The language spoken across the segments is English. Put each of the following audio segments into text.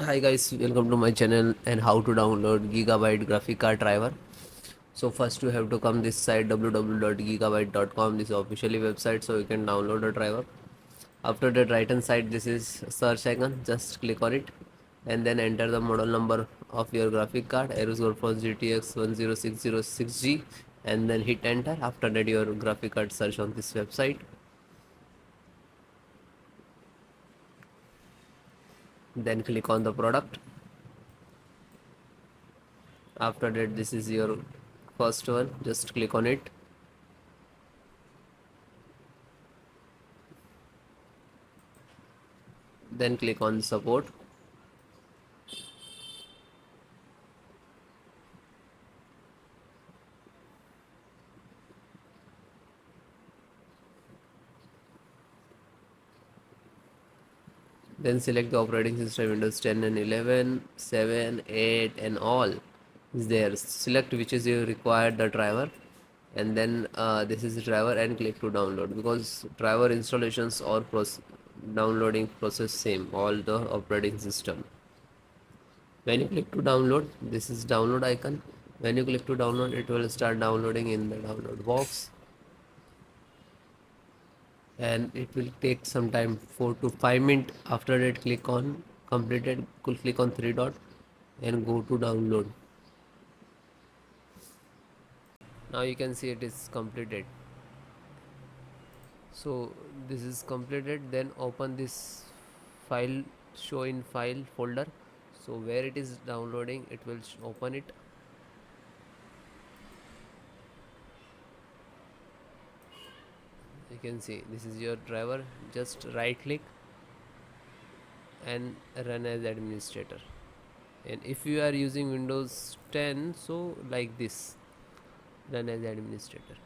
Hi guys, welcome to my channel and how to download Gigabyte graphic card driver. So first you have to come this site www.gigabyte.com. This is officially website, so you can download a driver. After that, right hand side, this is search icon, just click on it and then enter the model number of your graphic card, AORUS GTX 10606G, and then hit enter. After that, your graphic card search on this website, then click on the product. After that, this is your first one, just click on it, then click on support. Then select the operating system, Windows 10 and 11, 7, 8 and all is there. Select which is you require the driver, and then this is the driver, and click to download, because driver installations or downloading process same all the operating system. When you click to download, this is download icon. When you click to download, it will start downloading in the download box, and it will take some time, 4 to 5 minutes. After that, click on completed, click on three dot and go to download. Now you can see it is completed. So this is completed. Then open this file, show in file folder. So where it is downloading, it will open it. You can see this is your driver. Just right click and run as administrator. And if you are using Windows 10, so like this, run as administrator.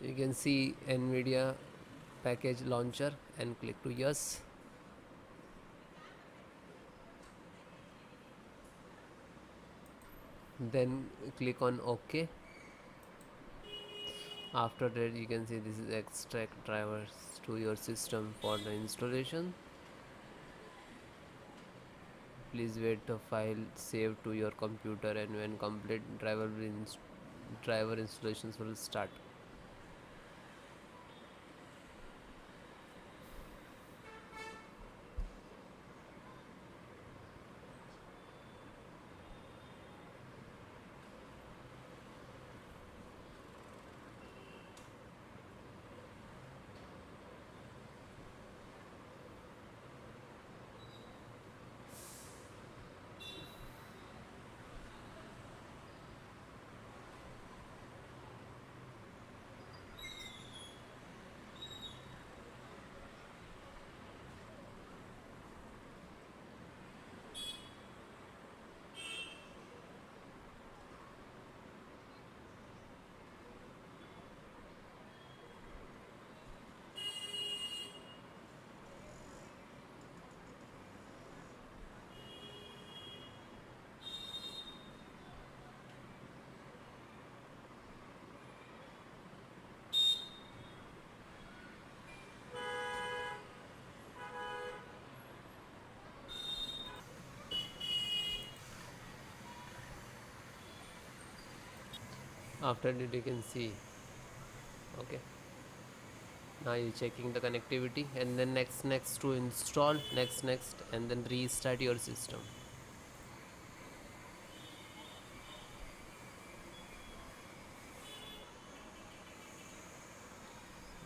You can see Nvidia package launcher and click to yes. Then click on OK. After that, you can see this is extract drivers to your system for the installation. Please wait the file save to your computer, and when complete, driver installations will start. After that, you can see, okay, now you're checking the connectivity, and then next to install, next, and then restart your system.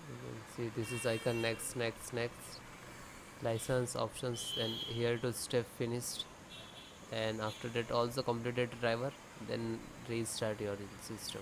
You can see this is icon, next, license options, and here to step finished. And after that, also completed driver, then restart your system.